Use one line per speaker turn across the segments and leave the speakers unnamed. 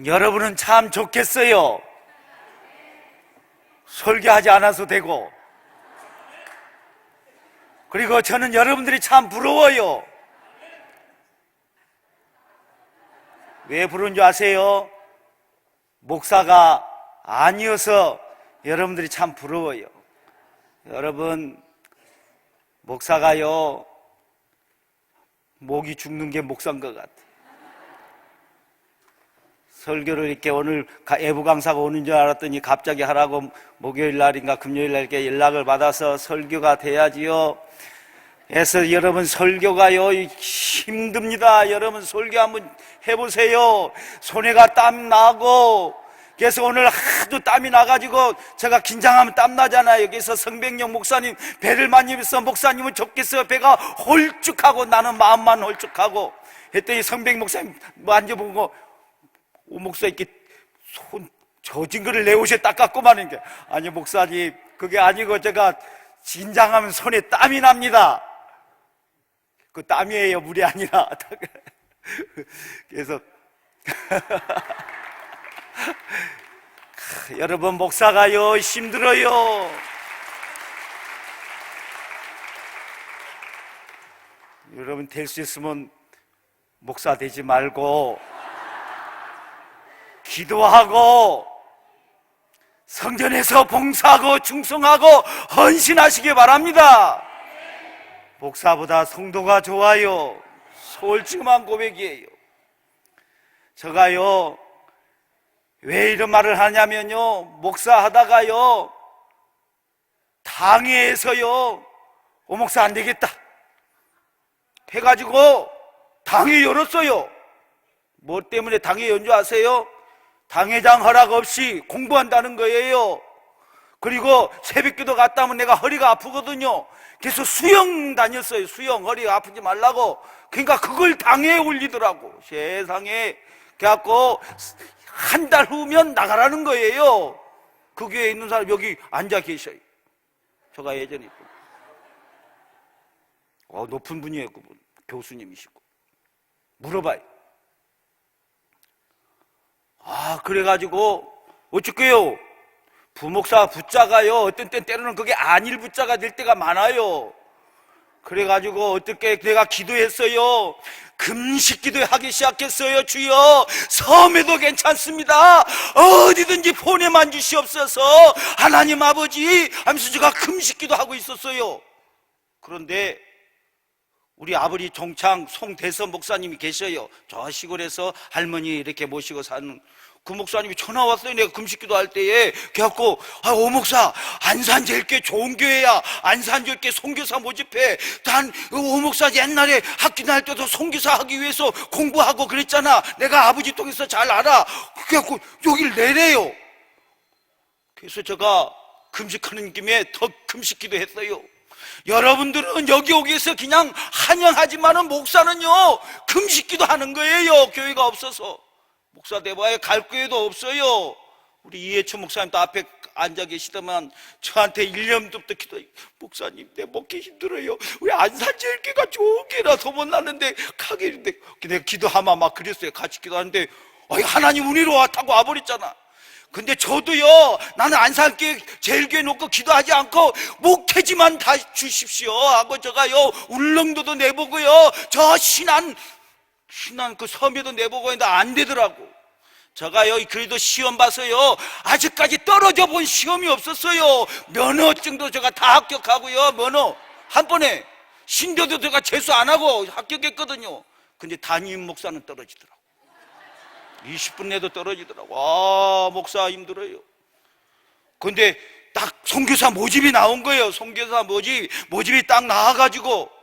여러분은 참 좋겠어요. 설교하지 않아도 되고. 그리고 저는 여러분들이 참 부러워요. 왜 부러운 줄 아세요? 목사가 아니어서 여러분들이 참 부러워요. 여러분, 목사가요, 목이 죽는 게 목사인 것 같아요. 설교를 이렇게 오늘 애부 강사가 오는 줄 알았더니 갑자기 하라고 목요일 날인가 금요일 날 이렇게 연락을 받아서 설교가 돼야지요. 그래서 여러분 설교가요 힘듭니다. 여러분 설교 한번 해보세요. 손에가 땀 나고. 그래서 오늘 하도 땀이 나가지고 제가 긴장하면 땀 나잖아요. 여기서 성백령 목사님 배를 만지면서 목사님은 좋겠어요. 배가 홀쭉하고 나는 마음만 홀쭉하고 했더니 성백 목사님 만져보고 오 목사 이렇게 손 젖은 거를 내 옷에 닦았구만. 아니 목사님 그게 아니고 제가 긴장하면 손에 땀이 납니다. 그 땀이에요, 물이 아니라. 그래서 여러분 목사가요 힘들어요. 여러분 될 수 있으면 목사 되지 말고 기도하고 성전에서 봉사하고 충성하고 헌신하시기 바랍니다. 목사보다 성도가 좋아요. 솔직한 고백이에요. 제가요 왜 이런 말을 하냐면요, 목사 하다가요 당회에서요 오 목사 안 되겠다 해가지고 당회 열었어요. 뭐 때문에 당회 연 줄 아세요? 당회장 허락 없이 공부한다는 거예요. 그리고 새벽기도 갔다 오면 내가 허리가 아프거든요. 그래서 수영 다녔어요. 수영, 허리가 아프지 말라고. 그러니까 그걸 당회에 올리더라고. 세상에. 그래갖고 한 달 후면 나가라는 거예요. 그 교회에 있는 사람 여기 앉아 계셔요. 제가 예전에 높은 분이에요. 그분 교수님이시고. 물어봐요. 그래가지고 어쩔게요? 부목사 붙자가요 어떤 땐 때로는 그게 안일 붙자가 될 때가 많아요. 그래가지고 어떻게 내가 기도했어요. 금식 기도하기 시작했어요. 주여 섬에도 괜찮습니다. 어디든지 보내만 주시옵소서. 하나님 아버지 하면서 제가 금식 기도하고 있었어요. 그런데 우리 아버지 종창 송대선 목사님이 계셔요. 저 시골에서 할머니 이렇게 모시고 사는 그 목사님이 전화 왔어요. 내가 금식기도 할 때에. 그래갖고 오 목사 안산 제일교회 좋은 교회야. 안산 제일교회 선교사 모집해. 난 오 목사 옛날에 학교 다닐 때도 선교사 하기 위해서 공부하고 그랬잖아. 내가 아버지 통해서 잘 알아. 그래갖고 여길 내래요. 그래서 제가 금식하는 김에 더 금식기도 했어요. 여러분들은 여기 오기 위해서 그냥 환영하지만은 목사는요 금식기도 하는 거예요. 교회가 없어서. 목사 대바에 갈 교회도 없어요. 우리 이해춘 목사님도 앞에 앉아 계시더만 저한테 1년 전부터 기도해요. 목사님 내 먹기 힘들어요. 우리 안산제일교회가 좋은 교회라서 못 났는데 가게인데 내가 기도하마 막 그랬어요. 같이 기도하는데 하나님 은혜로 왔다고 와버렸잖아. 근데 저도요 나는 안산교회 제일교회 놓고 기도하지 않고 목회지만 다 주십시오 하고 제가요 울릉도도 내보고요 저 신안 그 섬에도 내보고 했는데 안 되더라고. 제가요 그래도 시험 봐서요 아직까지 떨어져 본 시험이 없었어요. 면허증도 제가 다 합격하고요 면허 한 번에 신도도 제가 재수 안 하고 합격했거든요. 근데 담임 목사는 떨어지더라고. 20분 내도 떨어지더라고. 목사 힘들어요. 근데 딱 선교사 모집이 나온 거예요. 선교사 모집이 딱 나와가지고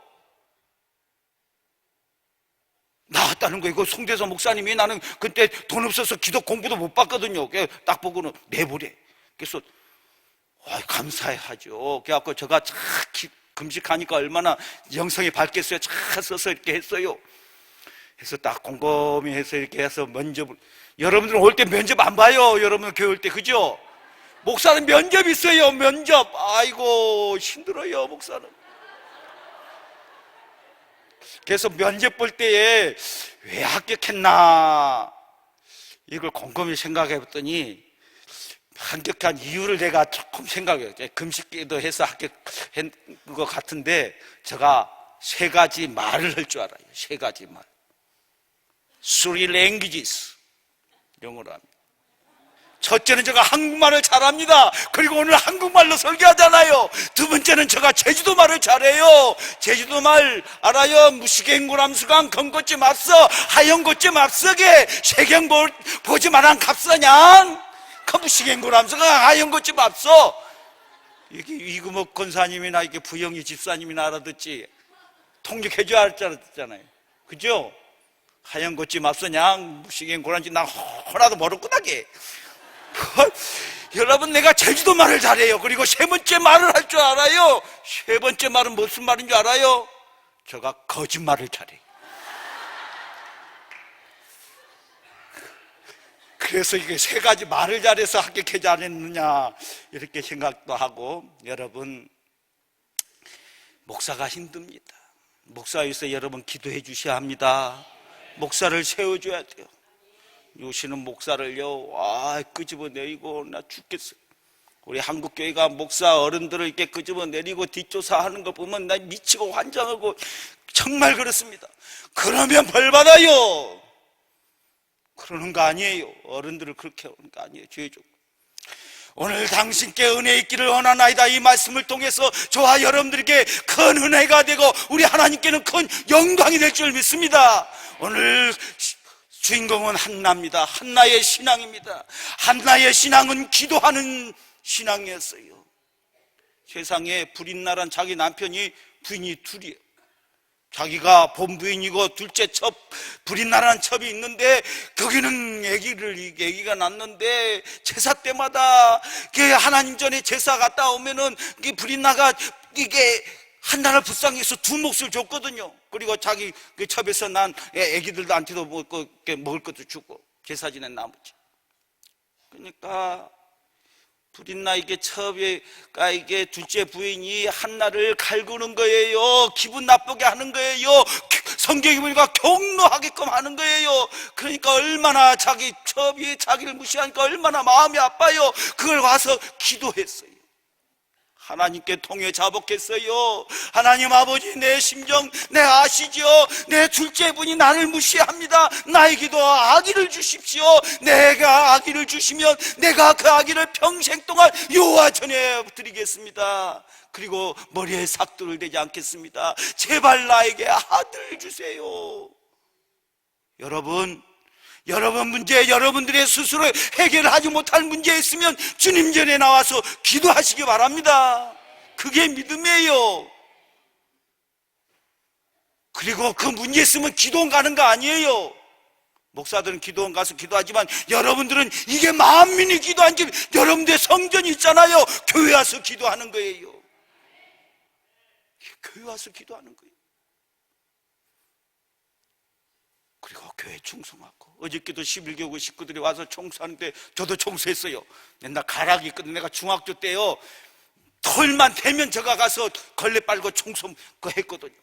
나왔다는 거예요. 그 송대선 목사님이 나는 그때 돈 없어서 기도 공부도 못 받거든요. 딱 보고는 내보래. 그래서 감사하죠. 그래갖고 제가 참 금식하니까 얼마나 영성이 밝겠어요. 잘 써서 이렇게 했어요. 해서 딱 곰곰이 해서 이렇게 해서 면접을. 여러분들은 올 때 면접 안 봐요. 여러분 교회 올 때 그죠? 목사는 면접 있어요. 면접. 아이고 힘들어요 목사는. 그래서 면접 볼 때에 왜 합격했나 이걸 곰곰이 생각해 봤더니 한격한 이유를 내가 조금 생각해요. 금식기도 해서 합격한 것 같은데 제가 세 가지 말을 할 줄 알아요. 세 가지 말. Three languages. 영어로 합니다. 첫째는 제가 한국말을 잘합니다. 그리고 오늘 한국말로 설교하잖아요. 두 번째는 제가 제주도 말을 잘해요. 제주도 말 알아요? 무시갱고람수강 건고쯤 앞서 하영고쯤 앞서게 세경 보지 마랑 갑서냥 그 무시갱고람수강 하영고쯤 앞서. 이게 이구목 권사님이나 이게 부영희 집사님이나 알아듣지 통역해줘야 할 줄 알았잖아요. 그죠? 하영고쯤 앞서냥 무시갱고람지 나 하나도 모르구나게. 여러분, 내가 제주도 말을 잘해요. 그리고 세 번째 말을 할 줄 알아요. 세 번째 말은 무슨 말인 줄 알아요? 제가 거짓말을 잘해요. 그래서 이게 세 가지 말을 잘해서 합격하지 않았느냐 이렇게 생각도 하고. 여러분, 목사가 힘듭니다. 목사에서 여러분 기도해 주셔야 합니다. 목사를 세워줘야 돼요. 요시는 목사를요, 끄집어내리고 나 죽겠어요. 우리 한국교회가 목사 어른들을 이렇게 끄집어내리고 뒷조사하는 거 보면 나 미치고 환장하고 정말 그렇습니다. 그러면 벌 받아요. 그러는 거 아니에요. 어른들을 그렇게 하는 거 아니에요. 죄죠. 오늘 당신께 은혜 있기를 원하나이다. 이 말씀을 통해서 저와 여러분들에게 큰 은혜가 되고 우리 하나님께는 큰 영광이 될 줄 믿습니다. 오늘 주인공은 한나입니다. 한나의 신앙입니다. 한나의 신앙은 기도하는 신앙이었어요. 세상에 불임나란 자기 남편이 부인이 둘이에요. 자기가 본부인이고 둘째 첩, 불임나라는 첩이 있는데 거기는 아기가 났는데 제사 때마다 하나님 전에 제사 갔다 오면은 불임나가 이게 한나를 불쌍해서 두 몫을 줬거든요. 그리고 자기 그 첩에서 난 애기들한테도 먹을 것도 주고 제사 지낸 나머지. 그러니까 불인나 이게 첩에가 이게 둘째 부인이 한나를 갈구는 거예요. 기분 나쁘게 하는 거예요. 성경에 보니까 경노하게끔 하는 거예요. 그러니까 얼마나 자기 첩이 자기를 무시하니까 얼마나 마음이 아파요. 그걸 와서 기도했어요. 하나님께 통해 자복했어요. 하나님 아버지, 내 심정 내 아시죠? 내 둘째 분이 나를 무시합니다. 나에게도 아기를 주십시오. 내가 아기를 주시면 내가 그 아기를 평생 동안 여호와 전에 드리겠습니다. 그리고 머리에 삭도를 대지 않겠습니다. 제발 나에게 아들 주세요. 여러분 문제, 여러분들의 스스로 해결하지 못할 문제 있으면 주님 전에 나와서 기도하시기 바랍니다. 그게 믿음이에요. 그리고 그 문제 있으면 기도원 가는 거 아니에요. 목사들은 기도원 가서 기도하지만 여러분들은 이게 만민이 기도한 집, 여러분들의 성전이 있잖아요. 교회 와서 기도하는 거예요. 교회 와서 기도하는 거예요. 그리고 교회 충성하고. 어저께도 11교구 식구들이 와서 청소하는데 저도 청소했어요. 옛날 가락이 있거든. 내가 중학교 때요, 털만 대면 제가 가서 걸레 빨고 청소 했거든요.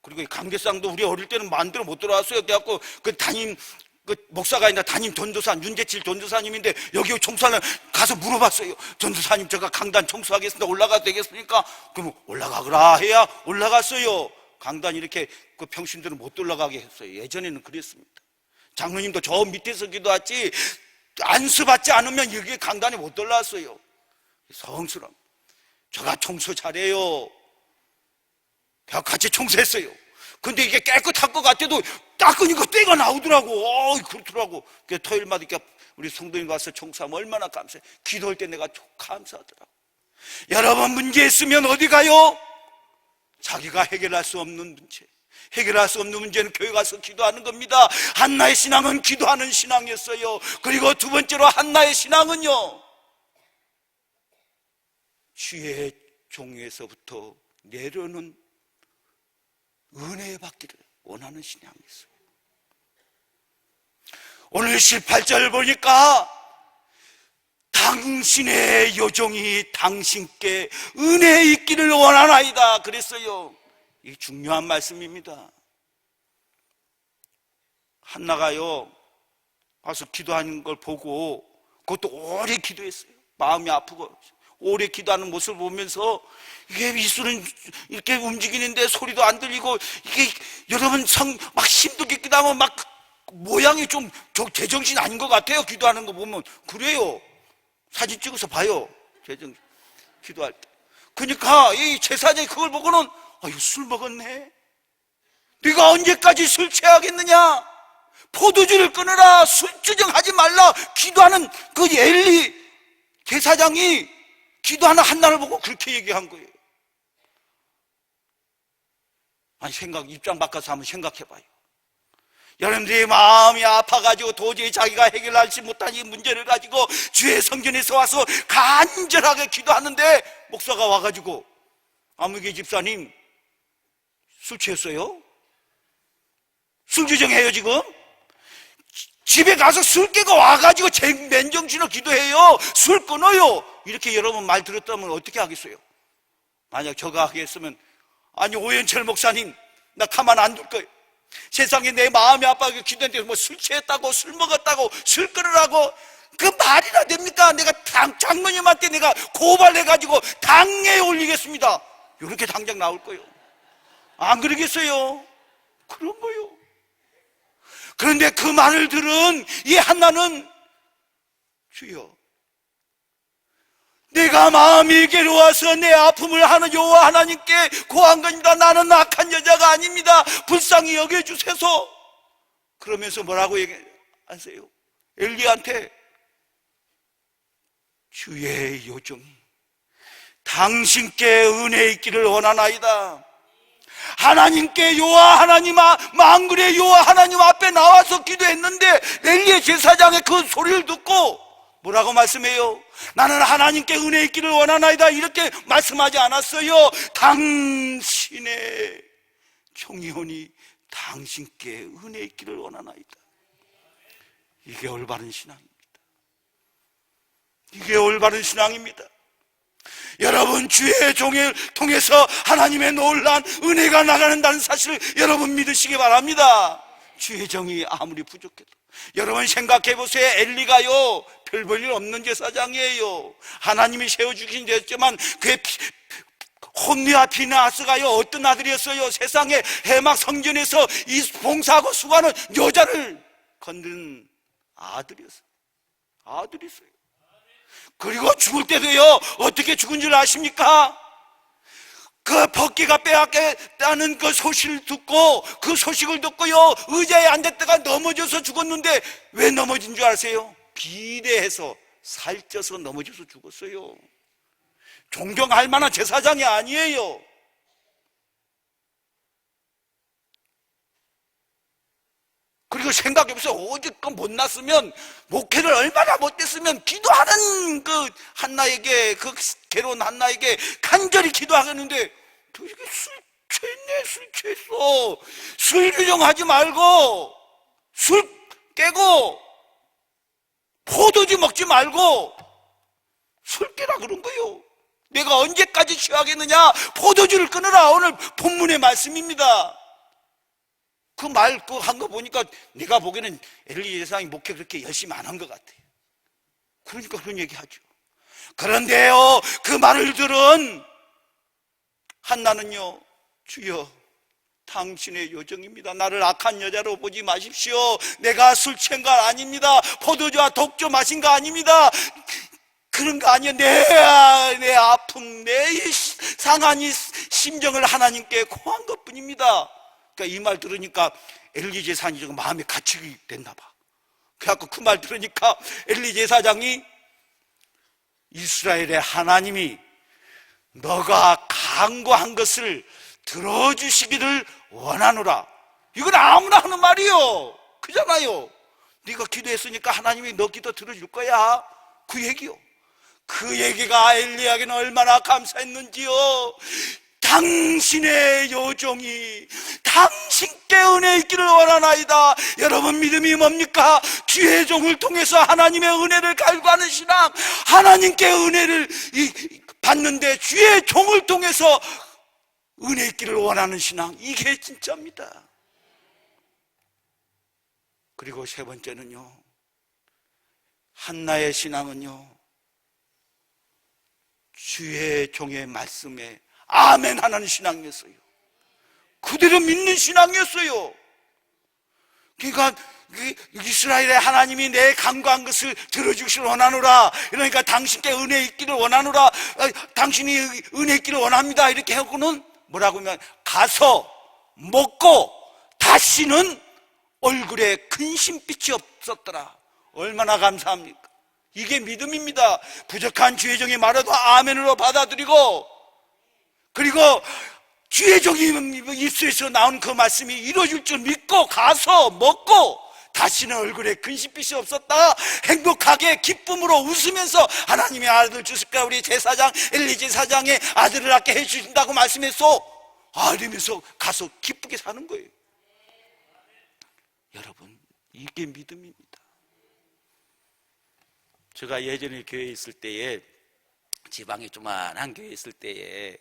그리고 강계상도 우리 어릴 때는 마음대로 못 들어왔어요. 그래갖고 그 목사가 아니라 담임 전도사, 윤재칠 전도사님인데 여기 청소하려 가서 물어봤어요. 전도사님, 제가 강단 청소하겠습니다. 올라가도 되겠습니까? 그럼 올라가거라 해야 올라갔어요. 강단 이렇게 그 평신들은 못 올라가게 했어요. 예전에는 그랬습니다. 장로님도 저 밑에서 기도하지 안수받지 않으면 여기 강단에 못 올라왔어요. 성스러움. 제가 청소 잘해요. 제가 같이 청소했어요. 근데 이게 깨끗할 것 같아도 닦으니까 때가 나오더라고. 그렇더라고. 그래서 토요일마다 이렇게 우리 성도님 가서 청소하면 얼마나 감사해. 기도할 때 내가 감사하더라고. 여러분 문제 있으면 어디 가요? 자기가 해결할 수 없는 문제, 해결할 수 없는 문제는 교회 가서 기도하는 겁니다. 한나의 신앙은 기도하는 신앙이었어요. 그리고 두 번째로 한나의 신앙은요, 주의 종에서부터 내려오는 은혜 받기를 원하는 신앙이었어요. 오늘 18절 보니까 당신의 요종이 당신께 은혜 있기를 원하나이다 그랬어요. 이게 중요한 말씀입니다. 한나가요, 와서 기도하는 걸 보고, 그것도 오래 기도했어요. 마음이 아프고 오래 기도하는 모습을 보면서, 이게 입술은 이렇게 움직이는데 소리도 안 들리고, 이게 여러분 막 힘들게 기도하면 막 모양이 좀 제정신 아닌 것 같아요. 기도하는 거 보면. 그래요. 사진 찍어서 봐요. 제정신 기도할 때. 그러니까 이 제사장이 그걸 보고는, 이거 술 먹었네. 네가 언제까지 술 취하겠느냐? 포도주를 끊으라. 술주정하지 말라. 기도하는 그 엘리 제사장이 기도하는 한나를 보고 그렇게 얘기한 거예요. 아니, 입장 바꿔서 한번 생각해봐요. 여러분들이 마음이 아파가지고 도저히 자기가 해결하지 못한 이 문제를 가지고 주의 성전에서 와서 간절하게 기도하는데, 목사가 와가지고, 아무개 집사님 술 취했어요? 술주정해요 지금? 집에 가서 술 깨고 와가지고 맨정신으로 기도해요. 술 끊어요. 이렇게 여러분 말 들었다면 어떻게 하겠어요? 만약 저가 하겠으면, 아니 오연철 목사님, 나 가만 안 둘 거예요. 세상에 내 마음이 아파서 기도했는데 뭐 술 취했다고, 술 먹었다고, 술 끊으라고, 그 말이나 됩니까? 내가 장로님한테 내가 고발해가지고 당에 올리겠습니다. 이렇게 당장 나올 거예요. 안 그러겠어요? 그런 거요. 그런데 그 말을 들은 이 한나는, 주여, 내가 마음이 괴로워서 내 아픔을 하는 여호와 하나님께 고한 겁니다. 나는 악한 여자가 아닙니다. 불쌍히 여겨주세요. 그러면서 뭐라고 얘기하세요? 엘리야한테, 주의 요정이 당신께 은혜 있기를 원하나이다. 하나님께, 여호와 하나님, 만군의 여호와 하나님 앞에 나와서 기도했는데 엘리야 제사장의 그 소리를 듣고 뭐라고 말씀해요? 나는 하나님께 은혜 있기를 원하나이다. 이렇게 말씀하지 않았어요. 당신의 종이오니 당신께 은혜 있기를 원하나이다. 이게 올바른 신앙입니다. 이게 올바른 신앙입니다. 여러분, 주의 종을 통해서 하나님의 놀라운 은혜가 나가는다는 사실을 여러분 믿으시기 바랍니다. 주의 종이 아무리 부족해도, 여러분 생각해 보세요. 엘리가요, 별 볼 일 없는 제사장이에요. 하나님이 세워주신 됐지만 그의 홈리와 비나하스가요, 어떤 아들이었어요? 세상에 해막 성전에서 이 봉사하고 수고하는 여자를 건드는 아들이었어요. 아들이었어요. 그리고 죽을 때도요, 어떻게 죽은 줄 아십니까? 그 벗기가 빼앗겼다는 그 소식을 듣고, 그 소식을 듣고요, 의자에 앉았다가 넘어져서 죽었는데, 왜 넘어진 줄 아세요? 비대해서 살쪄서 넘어져서 죽었어요. 존경할 만한 제사장이 아니에요. 그리고 생각해보세요. 오죽 못 났으면, 목회를 얼마나 못했으면 기도하는 그 한나에게, 그 괴로운 한나에게 간절히 기도하겠는데, 도대체 술 취했네, 술 취했어. 술 유정하지 말고, 술 깨고, 포도주 먹지 말고, 술 깨라 그런 거예요. 내가 언제까지 취하겠느냐? 포도주를 끊으라. 오늘 본문의 말씀입니다. 그 말, 그 한 거 보니까 내가 보기에는 엘리 제사장이 목회 그렇게 열심히 안 한 것 같아요. 그러니까 그런 얘기 하죠. 그런데요, 그 말을 들은 한나는요, 주여, 당신의 요정입니다. 나를 악한 여자로 보지 마십시오. 내가 술 취한 거 아닙니다. 포도주와 독주 마신 거 아닙니다. 그런 거 아니에요. 내 아픔, 내 상한 이 심정을 하나님께 고한 것 뿐입니다. 그러니까 이 말 들으니까 엘리 제사장이 좀 마음에 갇히게 됐나 봐. 그래갖고 그 말 들으니까 엘리 제사장이, 이스라엘의 하나님이 너가 간구한 것을 들어주시기를 원하노라. 이건 아무나 하는 말이요. 그잖아요. 네가 기도했으니까 하나님이 너 기도 들어줄 거야. 그 얘기요. 그 얘기가 엘리야에게는 얼마나 감사했는지요. 당신의 요종이 당신께 은혜 있기를 원하나이다. 여러분 믿음이 뭡니까? 주의 종을 통해서 하나님의 은혜를 갈구하는 신앙, 하나님께 은혜를 받는데 주의 종을 통해서 은혜 있기를 원하는 신앙, 이게 진짜입니다. 그리고 세 번째는요, 한나의 신앙은요, 주의 종의 말씀에 아멘 하는 신앙이었어요. 그대로 믿는 신앙이었어요. 그러니까 이스라엘의 하나님이 내 간구한 것을 들어주시길 원하노라. 그러니까 당신께 은혜 있기를 원하노라. 당신이 은혜 있기를 원합니다. 이렇게 하고는 뭐라고 하면 가서 먹고 다시는 얼굴에 근심빛이 없었더라. 얼마나 감사합니까? 이게 믿음입니다. 부족한 주의 종이 말해도 아멘으로 받아들이고, 그리고 주의 종이 입술에서 나온 그 말씀이 이루어질 줄 믿고 가서 먹고 다시는 얼굴에 근심빛이 없었다. 행복하게 기쁨으로 웃으면서 하나님의 아들 주실까, 우리 제사장 엘리 제사장의 아들을 낳게 해주신다고 말씀했어. 이러면서 가서 기쁘게 사는 거예요. 여러분, 이게 믿음입니다. 제가 예전에 교회에 있을 때에, 지방에 조만한 교회에 있을 때에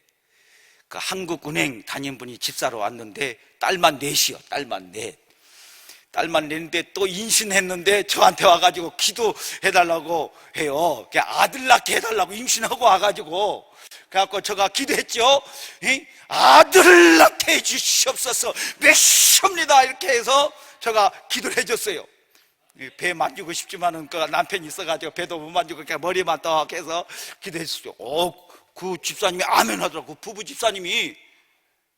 그 한국은행 담임분이 집사로 왔는데 딸만 넷이요. 딸만 넷인데 또 임신했는데 저한테 와가지고 기도해달라고 해요. 아들 낳게 해달라고 임신하고 와가지고, 그래갖고 제가 기도했죠. 아들을 낳게 해주시옵소서, 메시옵니다. 이렇게 해서 제가 기도를 해줬어요. 배 만지고 싶지만은 그 남편이 있어가지고 배도 못 만지고 그냥 머리만 떡 해서 기도했어요. 그 집사님이 아멘 하더라고. 부부 집사님이.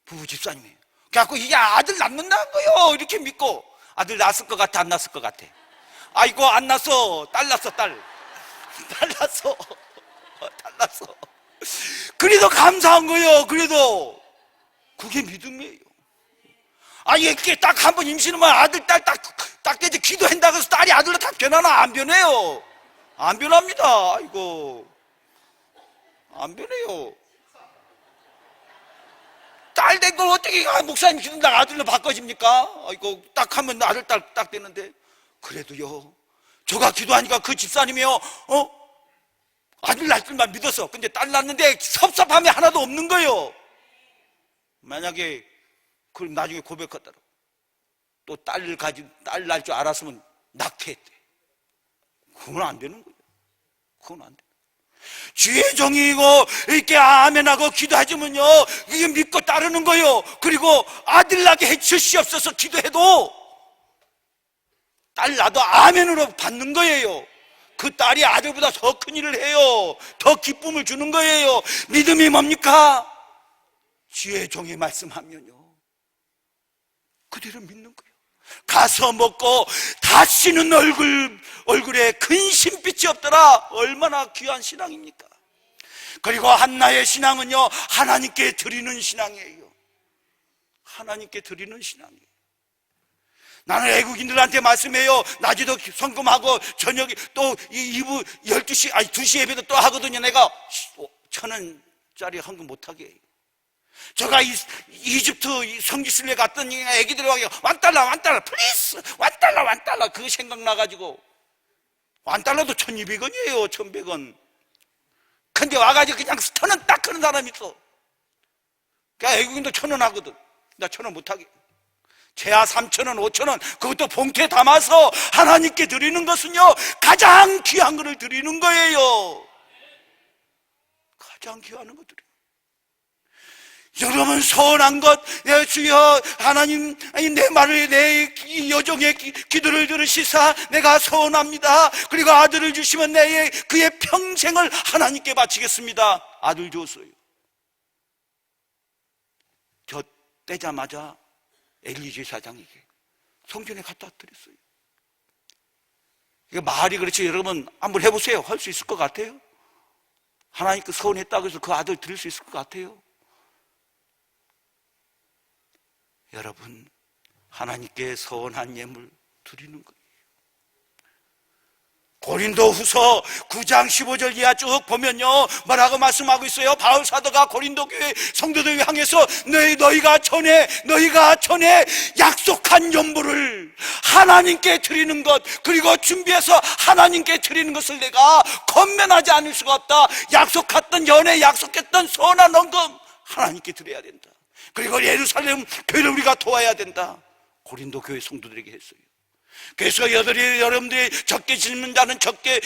그래갖고 이게 아들 낳는다는 거요. 이렇게 믿고. 아들 낳았을 것 같아, 안 낳았을 것 같아? 아이고, 안 낳았어. 딸 낳았어, 딸 낳았어. 그래도 감사한 거예요. 그래도 그게 믿음이에요. 이렇게 딱 한 번 임신하면 아들, 딸 딱 되지. 기도한다고 해서 딸이 아들로 다 변하나? 안 변해요. 안 변합니다. 아이고, 안 변해요. 딸 된 걸 어떻게 목사님 기도한다고 아들로 바꿔집니까? 아이고, 딱 하면 아들, 딸 딱 되는데. 그래도요, 저가 기도하니까 그 집사님이요, 아들 낳을 줄만 믿었어. 근데 딸 낳는데 섭섭함이 하나도 없는 거예요. 만약에 그럼 나중에 고백하더라고. 또 딸 낳을 줄 알았으면 낙태했대. 그건 안 되는 거예요. 그건 안 돼. 주의 종이고 이렇게 아멘하고 기도하지면요, 이게 믿고 따르는 거예요. 그리고 아들 낳게 해주시옵소서 기도해도 딸 낳아도 아멘으로 받는 거예요. 그 딸이 아들보다 더 큰 일을 해요. 더 기쁨을 주는 거예요. 믿음이 뭡니까? 주의 종이 말씀하면요, 그대로 믿는 거예요. 가서 먹고 다시는 얼굴에 근심빛이 없더라. 얼마나 귀한 신앙입니까? 그리고 한나의 신앙은요, 하나님께 드리는 신앙이에요. 하나님께 드리는 신앙이에요. 나는 애국인들한테 말씀해요. 낮에도 성금하고 저녁에 또 2시 예배도 또 하거든요. 내가 1,000원짜리 헌금 못하게 해요. 제가 이집트 성지순례 갔더니 애기들이 와서 $1, 플리즈, $1 그거 생각나가지고, $1도 1,200원이에요 1,100원. 근데 와가지고 그냥 1,000원 딱 하는 사람이 있어. 그러니까 애국인도 1,000원 하거든. 나 1,000원 못하게. 최하 3,000원, 5,000원, 그것도 봉투에 담아서 하나님께 드리는 것은요, 가장 귀한 것을 드리는 거예요. 가장 귀한 거 드려요. 여러분, 서운한 것, 내 주여 하나님, 내 말을, 내 여종의 기도를 들으시사 내가 서운합니다. 그리고 아들을 주시면 그의 평생을 하나님께 바치겠습니다. 아들 줬어요. 저 떼자마자 엘리 제사장에게 성전에 갖다 드렸어요. 이게 말이 그렇지. 여러분 한번 해보세요. 할 수 있을 것 같아요? 하나님께 서운했다고 해서 그 아들 드릴 수 있을 것 같아요? 여러분, 하나님께 서운한 예물 드리는 거예요. 고린도후서 9장 15절 이하 쭉 보면요, 뭐라고 말씀하고 있어요? 바울 사도가 고린도 교회 성도들 향해서 너희가 전에 약속한 예물을 하나님께 드리는 것, 그리고 준비해서 하나님께 드리는 것을 내가 권면하지 않을 수가 없다. 약속했던 선한 헌금 하나님께 드려야 된다. 그리고 예루살렘 교회를 우리가 도와야 된다. 고린도 교회 성도들에게 했어요. 그래서 여러분들이 적게 짓는 자는 적게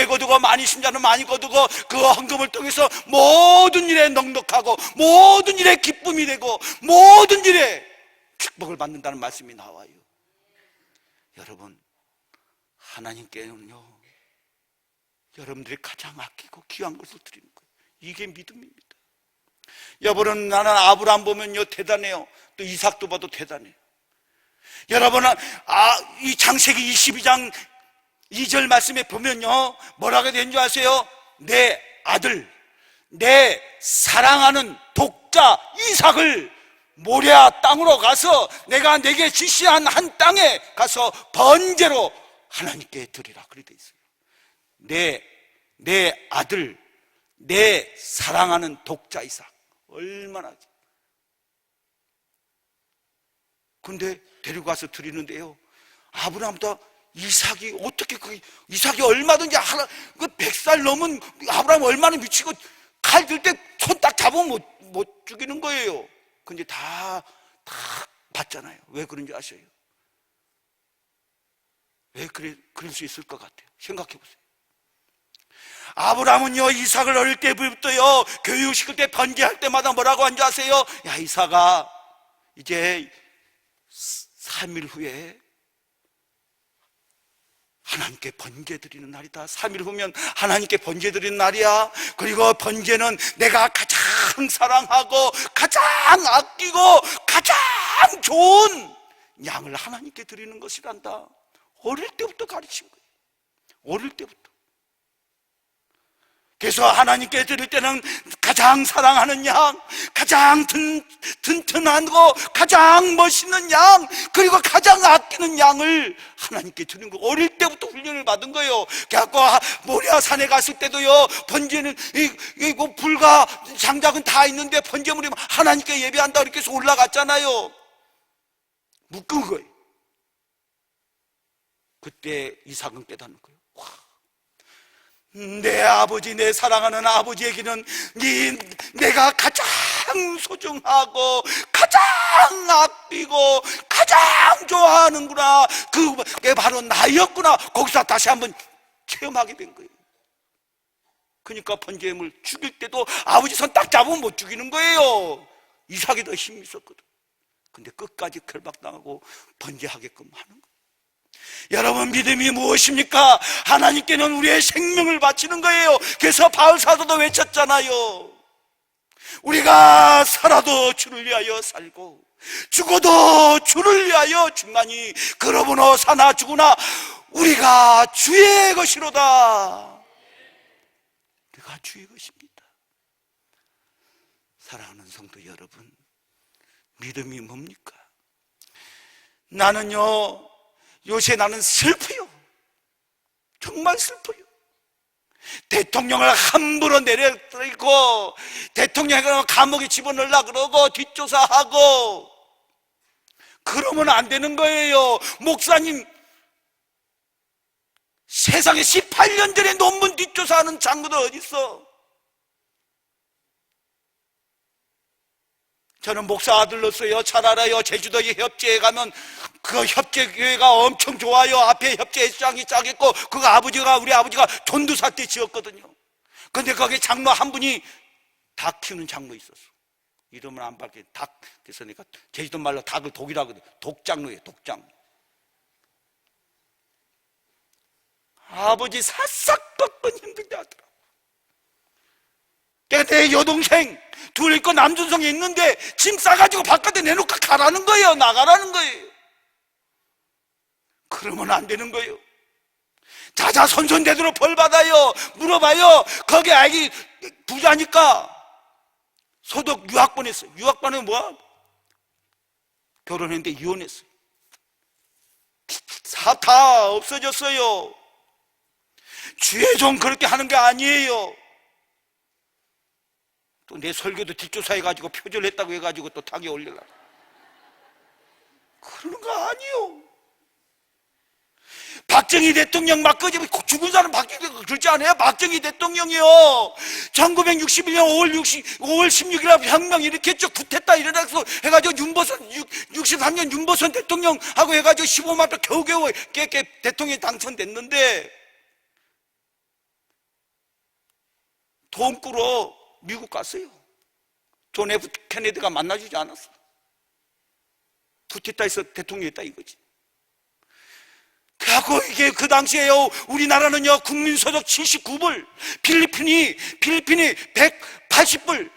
거두고 많이 신 자는 많이 거두고 그 헌금을 통해서 모든 일에 넉넉하고 모든 일에 기쁨이 되고 모든 일에 축복을 받는다는 말씀이 나와요. 여러분, 하나님께는요, 여러분들이 가장 아끼고 귀한 것을 드리는 거예요. 이게 믿음입니다. 여러분, 나는 아브라함 보면요 대단해요. 또 이삭도 봐도 대단해요. 여러분은 이 창세기 22장 2절 말씀에 보면요 뭐라고 되는 줄 아세요? 내 아들, 내 사랑하는 독자 이삭을 모리아 땅으로 가서 내가 내게 지시한 한 땅에 가서 번제로 하나님께 드리라. 그렇게 돼 있어요. 내 아들, 내 사랑하는 독자 이삭. 얼마나. 근데 데리고 가서 드리는데요, 아브라함보다 이삭이 어떻게 이삭이 얼마든지 100살 넘은 아브라함 얼마나 미치고 칼 들 때 손 딱 잡으면 못 죽이는 거예요. 근데 다 봤잖아요. 왜 그런지 아셔요? 왜 그럴 수 있을 것 같아요? 생각해 보세요. 아브라함은요 이삭을 어릴 때부터요 교육시킬 때 번제할 때마다 뭐라고 한지 아세요? 야, 이삭아, 이제 3일 후에 하나님께 번제 드리는 날이다. 3일 후면 하나님께 번제 드리는 날이야. 그리고 번제는 내가 가장 사랑하고 가장 아끼고 가장 좋은 양을 하나님께 드리는 것이란다. 어릴 때부터 가르친 거예요. 어릴 때부터. 그래서 하나님께 드릴 때는 가장 사랑하는 양, 가장 튼튼하고 가장 멋있는 양, 그리고 가장 아끼는 양을 하나님께 드리는 거. 어릴 때부터 훈련을 받은 거예요. 그래갖고 모리아 산에 갔을 때도요 번제는 불과 장작은 다 있는데 번제물이 하나님께 예배한다 이렇게 해서 올라갔잖아요. 묶은 거예요. 그때 이삭은 깨닫는 거예요. 와, 내 아버지, 내 사랑하는 아버지에게는 내가 가장 소중하고 가장 아끼고 가장 좋아하는구나, 그게 바로 나였구나. 거기서 다시 한번 체험하게 된 거예요. 그러니까 번제물 죽일 때도 아버지 손 딱 잡으면 못 죽이는 거예요. 이삭이 더 힘이 있었거든. 근데 끝까지 결박당하고 번제하게끔 하는 거예요. 여러분, 믿음이 무엇입니까? 하나님께는 우리의 생명을 바치는 거예요. 그래서 바울 사도도 외쳤잖아요. 우리가 살아도 주를 위하여 살고 죽어도 주를 위하여 죽나니 그러므로 사나 죽으나 우리가 주의 것이로다. 우리가 주의 것입니다. 사랑하는 성도 여러분, 믿음이 뭡니까? 나는요 요새 나는 슬퍼요. 정말 슬퍼요. 대통령을 함부로 내려뜨리고 대통령을 감옥에 집어넣으려고 그러고 뒷조사하고 그러면 안 되는 거예요. 목사님, 세상에 18년 전에 논문 뒷조사하는 장로들 어디 있어? 저는 목사 아들로서요 잘 알아요. 제주도에 협재에 가면 그 협재교회가 엄청 좋아요. 앞에 협재장이 쫙 있고 그거 우리 아버지가 전도사 때 지었거든요. 근데 거기 장로 한 분이 닭 키우는 장로 있었어. 이름은 안 밝게 닭, 그래서 내가 제주도 말로 닭을 독이라고 그래. 독장로예요. 독장. 아버지 사싹 꺾은 힘들다 하더라고. 내 여동생 둘 있고 남준성이 있는데 짐 싸가지고 바깥에 내놓고 가라는 거예요. 나가라는 거예요. 그러면 안 되는 거예요. 자자손손대도록 벌 받아요. 물어봐요. 거기 아기 부자니까 소득 유학 보냈어요. 유학 보내면 뭐야? 결혼했는데 이혼했어요. 다 없어졌어요. 주의 종 그렇게 하는 게 아니에요. 또 내 설교도 뒷조사해가지고 표절했다고 해가지고 또 탁에 올리려고. 그런 거 아니요. 박정희 대통령 막 끄집어 죽은 사람 박정희 대통령 그렇지 않아요? 박정희 대통령이요 1961년 5월 16일 혁명 일으켰죠. 쿠데타 일어나서 해가지고 63년 윤보선 대통령하고 해가지고 15만 표 겨우겨우 대통령이 당선됐는데 돈 꾸러 미국 갔어요. 존 F 케네디가 만나주지 않았어. 쿠데타에서 대통령이 했다 이거지. 그래갖고 이게 그 당시에요 우리나라는요 국민소득 79불, 필리핀이 180불,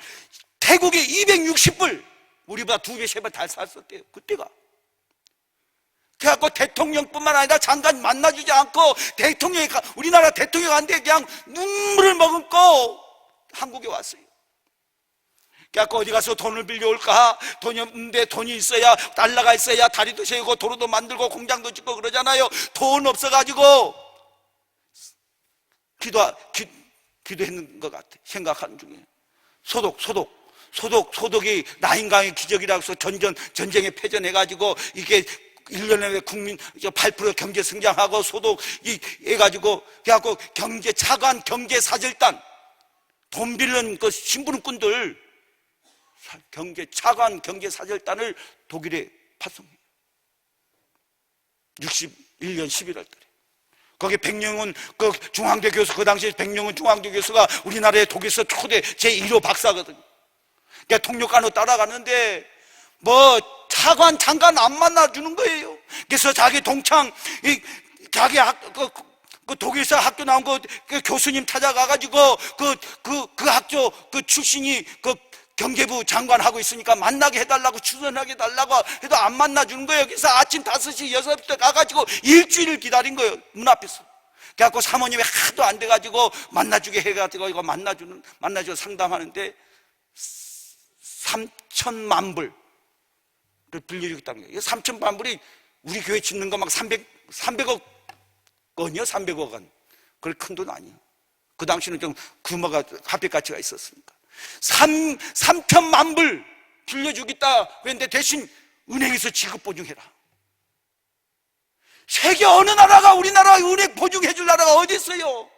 태국이 260불, 우리보다 2배, 3배 잘 샀었대요 그때가. 그래갖고 대통령뿐만 아니라 장관 만나주지 않고 대통령이 우리나라 대통령이 갔는데 그냥 눈물을 머금고 한국에 왔어요. 그래갖고 어디 가서 돈을 빌려올까? 돈이 없는데 돈이 있어야 달러가 있어야 다리도 세우고 도로도 만들고 공장도 짓고 그러잖아요. 돈 없어가지고 기도했는 것 같아. 생각하는 중에 소독이 나인강의 기적이라고 해서 전쟁에 패전해가지고 이게 1년에 국민 8% 경제 성장하고 소독 해가지고 그래갖고 차관 경제사절단 돈 빌린 그 심부름꾼들 차관 경제사절단을 독일에 파송해요. 61년 11월 달에. 거기 백령훈 그 중앙대 교수, 그 당시 백령훈 중앙대 교수가 우리나라의 독일서 초대 제1호 박사거든요. 그러니까 통역관으로 따라갔는데 뭐 차관 장관 안 만나주는 거예요. 그래서 자기 동창 자기 그 독일서 학교 나온 그 교수님 찾아가가지고 그 학교 그 출신이 그 경제부 장관하고 있으니까 만나게 해달라고 추천하게 해달라고 해도 안 만나주는 거예요. 그래서 아침 5시 6시부터 가가지고 일주일을 기다린 거예요 문 앞에서. 그래갖고 사모님이 하도 안 돼가지고 만나주게 해가지고 이거 만나주고 상담하는데 3천만 불을 빌려주겠다는 거예요. 3천만 불이 우리 교회 짓는 거 막 300억 원이요 300억 원. 그걸 큰 돈 아니에요. 그 당시는 좀 규모가 합의 가치가 있었으니까 3천만 불 빌려주겠다 그랬는데 대신 은행에서 지급 보증해라. 세계 어느 나라가 우리나라 은행 보증해 줄 나라가 어디 있어요?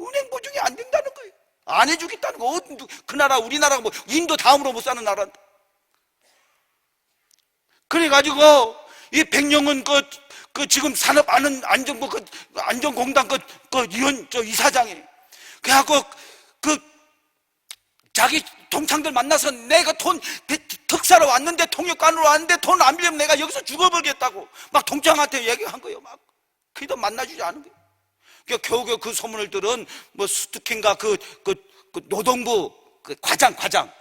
은행 보증이 안 된다는 거예요. 안 해주겠다는 거. 그 나라 우리나라가 뭐 인도 다음으로 못 사는 나라인데. 그래가지고 이 백령은 그 지금 안전공단 이사장이에요. 그래갖고 자기 동창들 만나서 내가 특사로 왔는데 통역관으로 왔는데 돈 안 빌리면 내가 여기서 죽어버리겠다고 막 동창한테 얘기한 거예요. 막 그래도 만나주지 않은 거예요. 그러니까 겨우겨우 그 소문을 들은 뭐 스투킹가 그 노동부 그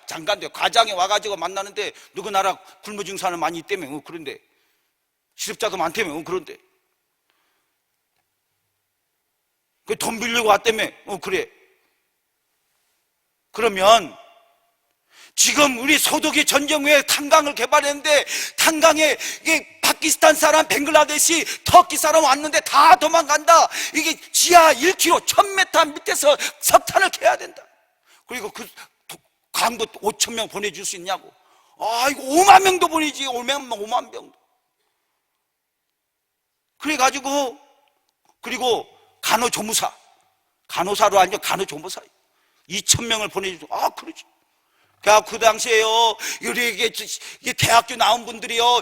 장관들 과장이 와가지고 만나는데 누구 나라 굶어 죽는 사람 많이 있다며. 그런데 실업자도 많다며. 그런데 그 돈 빌리고 왔다며. 그래. 그러면 지금 우리 소독이 전쟁 후에 탄광을 개발했는데 탄광에 이게 파키스탄 사람, 벵글라데시, 터키 사람 왔는데 다 도망간다. 이게 지하 1km, 1000m 밑에서 석탄을 캐야 된다. 그리고 그 광고 5,000명 보내줄 수 있냐고. 이거 5만 명도 보내지. 5만 명도. 그래가지고 그리고 간호사로 아니죠. 간호조무사 2,000명을 보내주고. 그러지. 그 당시에요, 이게 대학교 나온 분들이요,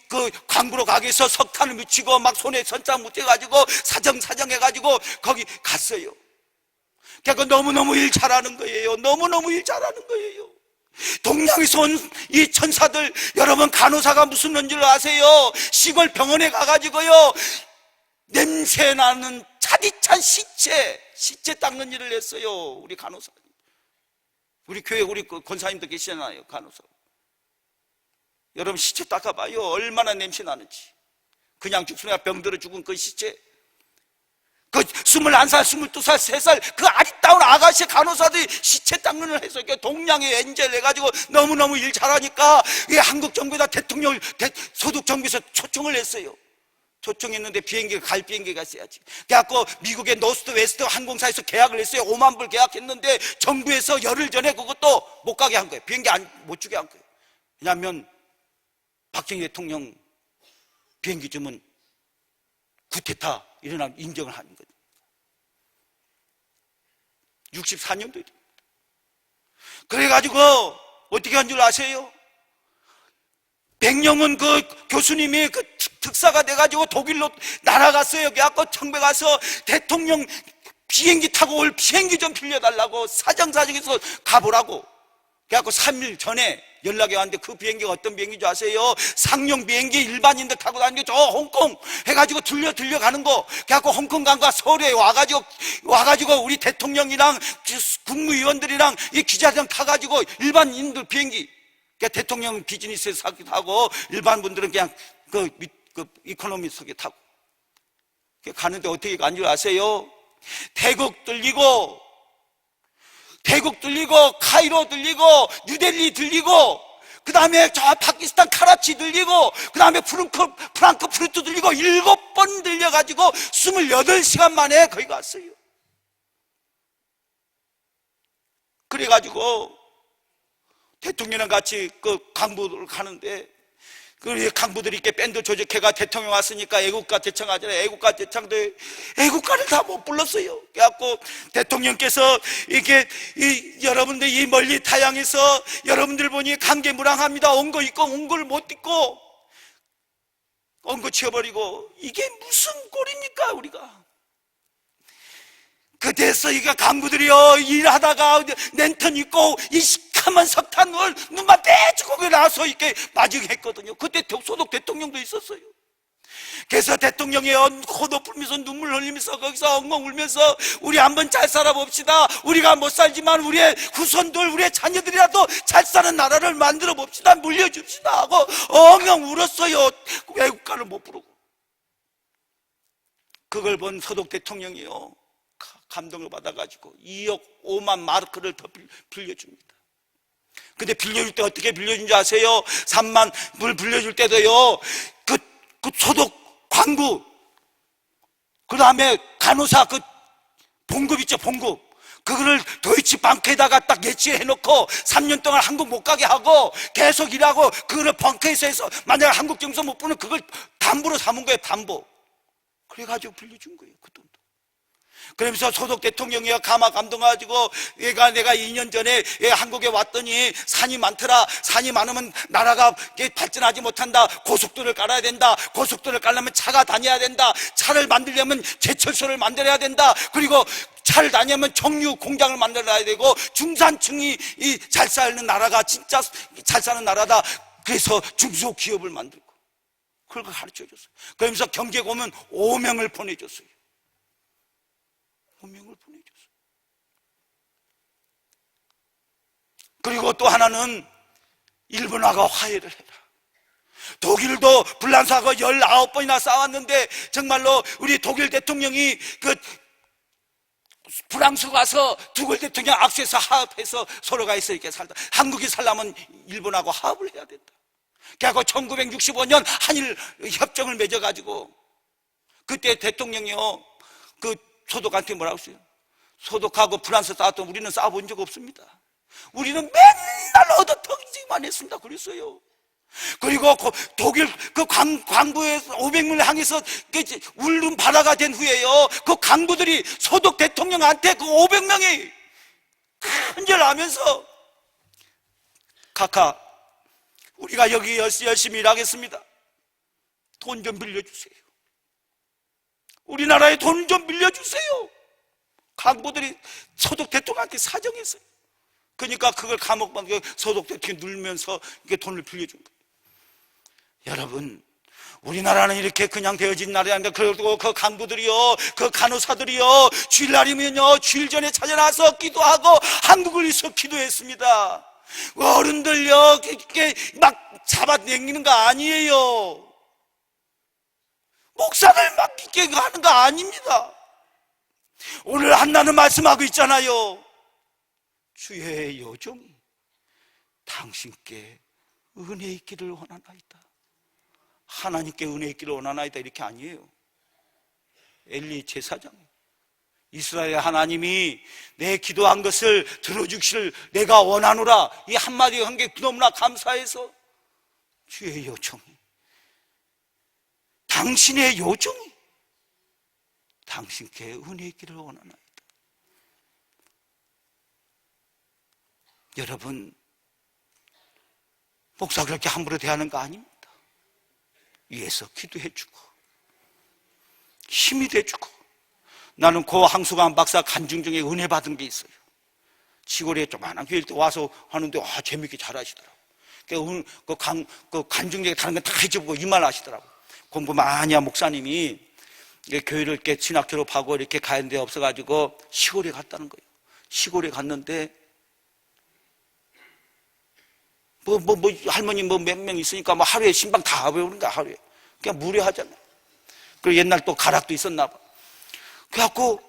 그 광부로 가기 위해서 석탄을 묻히고 막 손에 선장 묻혀가지고 사정 해가지고 거기 갔어요. 너무너무 일 잘하는 거예요. 너무너무 일 잘하는 거예요. 동양에서 온 이 천사들, 여러분 간호사가 무슨 일 아세요? 시골 병원에 가가지고요, 냄새나는 차디찬 시체 닦는 일을 했어요. 우리 간호사. 우리 교회 우리 권사님도 계시잖아요. 간호사. 여러분 시체 닦아봐요. 얼마나 냄새 나는지. 그냥 죽순이가 병들어 죽은 그 시체. 그 21살, 22살, 3살 그 아리따운 아가씨 간호사들이 시체 닦는 일을 해서 동양의 엔젤 해가지고 너무너무 일 잘하니까 한국 정부에다 대통령 소득 정부에서 초청을 했어요. 초청했는데 갈 비행기가 있어야지. 그래갖고 미국의 노스트 웨스트 항공사에서 계약을 했어요. 5만 불 계약했는데 정부에서 열흘 전에 그것도 못 가게 한 거예요. 비행기 못 주게 한 거예요. 왜냐하면 박정희 대통령 비행기 주문 쿠데타 일어나면 인정을 하는 거죠. 64년도에. 그래가지고 어떻게 한 줄 아세요? 백령은 그 교수님이 그 특사가 돼가지고 독일로 날아갔어요. 그래갖고 청배 가서 대통령 비행기 타고 올 비행기 좀 빌려달라고 사정사정해서 가보라고. 그래갖고 3일 전에 연락이 왔는데 그 비행기가 어떤 비행기인 줄 아세요? 상용 비행기 일반인들 타고 다니는 저 홍콩 해가지고 들려가는 거. 그래갖고 홍콩 간거 서울에 와가지고 우리 대통령이랑 국무위원들이랑 이 기자들 타가지고 일반인들 비행기. 그러니까 대통령 비즈니스에서 타고 일반 분들은 그냥 그 이코노미 속에 타고 가는데 어떻게 간 줄 아세요? 태국 들리고 카이로 들리고 뉴델리 들리고 그 다음에 저 파키스탄 카라치 들리고 그 다음에 프랑크푸르트 들리고 7번 들려가지고 28시간 만에 거기 갔어요. 그래가지고 대통령이랑 같이 그 강부를 가는데 그 강부들이 이렇게 밴드 조직해가 대통령 왔으니까 애국가 대청 하잖아요. 애국가 대청도 애국가를 다 못 불렀어요. 그래갖고 대통령께서 이렇게 여러분들 이 멀리 타양에서 여러분들 보니 감개무량합니다. 온 거 있고 온 걸 못 있고 온 거 치워버리고 이게 무슨 꼴입니까 우리가? 그때서 이가 강부들이요 일하다가 랜턴 있고 이 시커먼 석탄을 눈만 빼주고 나서 이렇게 마중했거든요. 그때 소독 대통령도 있었어요. 그래서 대통령이 코도 풀면서 눈물 흘리면서 거기서 엉엉 울면서 우리 한번 잘 살아봅시다. 우리가 못 살지만 우리의 후손들 우리의 자녀들이라도 잘 사는 나라를 만들어 봅시다. 물려줍시다 하고 엉엉 울었어요. 외국가를 못 부르고. 그걸 본 소독 대통령이요 감동을 받아가지고 2억 5만 마르크를 더 빌려줍니다. 근데 빌려줄 때 어떻게 빌려준 줄 아세요? 3만 불 빌려줄 때도요 그 소독 광구 그 다음에 간호사 그 봉급 있죠 봉급 그거를 도이치방크에다가 딱 예치해놓고 3년 동안 한국 못 가게 하고 계속 일하고 그거를 벙커에서 해서 만약에 한국 정서 못 보면 그걸 담보로 삼은 거예요. 담보. 그래가지고 빌려준 거예요 그 돈도. 그러면서 소독 대통령이요 감동해가지고 내가 2년 전에 한국에 왔더니 산이 많더라. 산이 많으면 나라가 발전하지 못한다. 고속도로를 깔아야 된다. 고속도로를 깔려면 차가 다녀야 된다. 차를 만들려면 제철소를 만들어야 된다. 그리고 차를 다니려면 정유 공장을 만들어야 되고 중산층이 잘 사는 나라가 진짜 잘 사는 나라다. 그래서 중소기업을 만들고 그걸 가르쳐줬어요. 그러면서 경제고문 5명을 보내줬어요. 5명을 보내줬어요. 그리고 또 하나는 일본하고 화해를 해라. 독일도 불란서하고 19번이나 싸웠는데 정말로 우리 독일 대통령이 그 프랑스 가서 두골 대통령 악수해서 화합해서 서로가 있어 이렇게 살다. 한국이 살려면 일본하고 화합을 해야 된다. 그래서 1965년 한일 협정을 맺어가지고 그때 대통령이요 그 소독한테 뭐라고 했어요? 소독하고 프랑스 싸웠던 우리는 싸워본 적 없습니다. 우리는 맨날 얻어터지기만 했습니다. 그랬어요. 그리고 독일 그 광부에서 500명 향해서 울름 바다가 된 후에요. 그 강부들이 소독 대통령한테 그 500명이 큰절하면서 카카 우리가 여기 열심히 일하겠습니다. 돈 좀 빌려주세요. 우리나라에 돈 좀 빌려주세요. 강부들이 소독 대통령한테 사정했어요. 그러니까 그걸 감옥만 소독 대통령이 눌면서 이게 돈을 빌려준 거예요. 여러분, 우리나라는 이렇게 그냥 되어진 나라이 아닌데, 그리고 그 강부들이요, 그 간호사들이요, 주일날이면요, 주일 전에 찾아나서 기도하고 한국을 위해서 기도했습니다. 어른들요, 이렇게 막 잡아당기는 거 아니에요. 목사들 막 이렇게 하는 거 아닙니다. 오늘 한나는 말씀하고 있잖아요. 주의 여종이 당신께 은혜 있기를 원하나이다. 하나님께 은혜 있기를 원하나이다 이렇게 아니에요. 엘리 제사장 이스라엘 하나님이 내 기도한 것을 들어주시를 내가 원하노라 이 한마디 한 게 너무나 감사해서 주의 요청이 당신의 요청이 당신께 은혜 있기를 원하나이다. 여러분, 목사 그렇게 함부로 대하는 거 아닙니다. 위에서 기도해주고 힘이 돼주고. 나는 고 항수관 박사 간증 중에 은혜 받은 게 있어요. 시골에 조그마한 교회 때 와서 하는데 재밌게 잘하시더라고. 그 간증 중에 다른 건 다 해주고 이 말 하시더라고. 공부 많이 한 목사님이 교회를 이렇게 진학 졸업하고 이렇게 가는 데 없어가지고 시골에 갔다는 거예요. 시골에 갔는데 할머니 몇 명 있으니까 하루에 신방 다 배우는 거야, 하루에. 그냥 무료하잖아요. 그리고 옛날 또 가락도 있었나 봐. 그래갖고,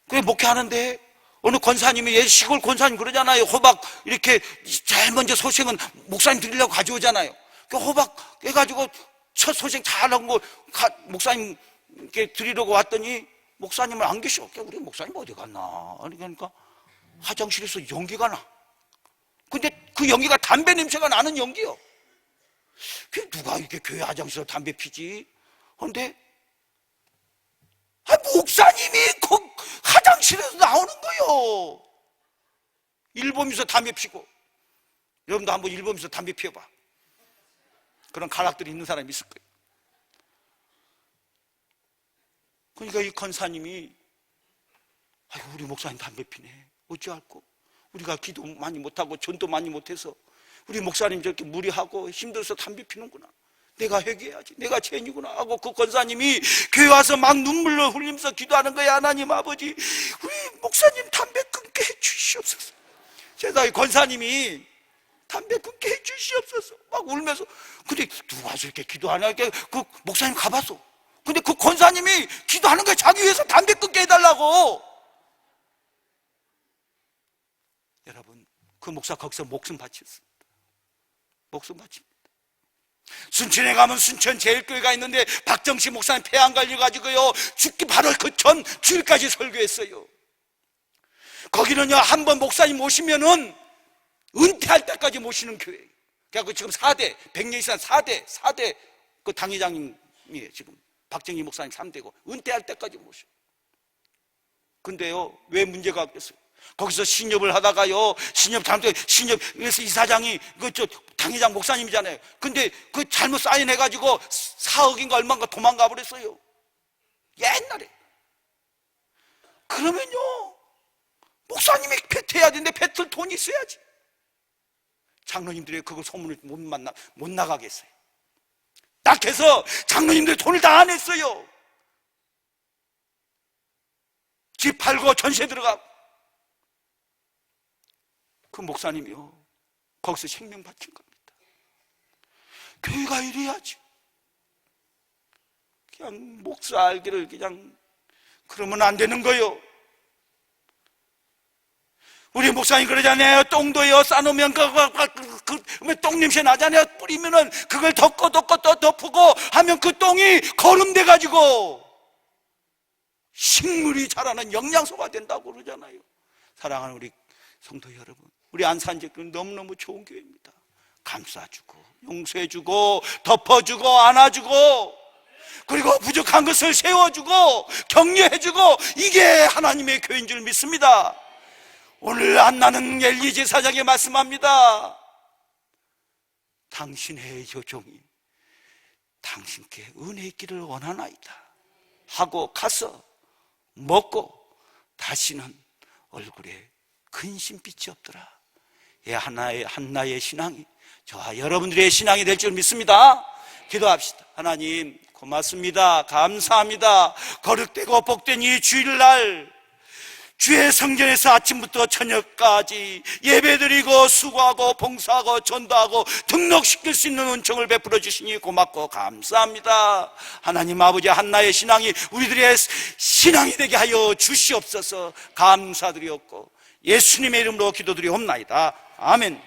그래, 목회하는데, 어느 권사님이, 시골 권사님 그러잖아요. 호박, 이렇게, 제일 먼저 소식은 목사님 드리려고 가져오잖아요. 그 호박 해가지고, 첫 소식 잘한 거, 목사님께 드리려고 왔더니, 목사님을 안 계셔. 우리 목사님 어디 갔나? 그러니까, 화장실에서 연기가 나. 근데 그 연기가 담배 냄새가 나는 연기요. 그 누가 이렇게 교회 화장실에서 담배 피지? 그런데 목사님이 그 화장실에서 나오는 거예요. 일본에서 담배 피고. 여러분도 한번 일본에서 담배 피워봐. 그런 가락들이 있는 사람이 있을 거예요. 그러니까 이 권사님이 우리 목사님 담배 피네. 어찌할꼬? 우리가 기도 많이 못하고 전도 많이 못해서 우리 목사님 저렇게 무리하고 힘들어서 담배 피는구나. 내가 회개해야지. 내가 죄인이구나 하고 그 권사님이 교회 와서 막 눈물로 흘리면서 기도하는 거야. 하나님 아버지, 우리 목사님 담배 끊게 해주시옵소서. 제가 이 권사님이 담배 끊게 해주시옵소서 막 울면서. 근데 누가 저렇게 기도하냐. 그 목사님 가봤어. 근데 그 권사님이 기도하는 거야. 자기 위해서 담배 끊게 해달라고. 여러분, 그 목사 거기서 목숨 바쳤습니다. 목숨 바칩니다. 순천에 가면 순천 제일교회가 있는데 박정식 목사님 폐암 걸려가지고요 죽기 바로 그 전 주일까지 설교했어요. 거기는요 한번 목사님 모시면은 은퇴할 때까지 모시는 교회예요. 그래서 지금 4대 100년 이상 4대 그 당회장님이에요. 지금 박정식 목사님 3대고 은퇴할 때까지 모셔. 근데요 왜 문제가 없겠어요? 거기서 신협을 하다가요, 신협에서 이사장이, 당회장 목사님이잖아요. 근데 그 잘못 사인해가지고 4억인가 얼마인가 도망가 버렸어요. 옛날에. 그러면요, 목사님이 뱉어야 되는데 뱉을 돈이 있어야지. 장로님들이 그거 소문을 못 나가겠어요. 딱 해서 장로님들이 돈을 다 안 냈어요. 집 팔고 전세 들어가고. 그 목사님이요 거기서 생명 바친 겁니다. 교회가 이래야지. 그냥 목사 알기를 그냥 그러면 안 되는 거요. 우리 목사님 그러잖아요. 똥도요 싸놓으면 똥 냄새 나잖아요. 뿌리면은 그걸 덮고 또 덮고 하면 그 똥이 거름돼 가지고 식물이 자라는 영양소가 된다고 그러잖아요. 사랑하는 우리 성도 여러분, 우리 안산제교는 너무너무 좋은 교회입니다. 감싸주고 용서해주고 덮어주고 안아주고 그리고 부족한 것을 세워주고 격려해주고 이게 하나님의 교회인 줄 믿습니다. 오늘 안나는 엘리 제사장에 말씀합니다. 당신의 여종이 당신께 은혜 있기를 원하나이다 하고 가서 먹고 다시는 얼굴에 근심빛이 없더라. 한나의 신앙이 저와 여러분들의 신앙이 될 줄 믿습니다. 기도합시다. 하나님 고맙습니다. 감사합니다. 거룩되고 복된 이 주일날 주의 성전에서 아침부터 저녁까지 예배드리고 수고하고 봉사하고 전도하고 등록시킬 수 있는 은총을 베풀어 주시니 고맙고 감사합니다. 하나님 아버지, 한나의 신앙이 우리들의 신앙이 되게 하여 주시옵소서. 감사드리옵고 예수님의 이름으로 기도드리옵나이다. 아멘.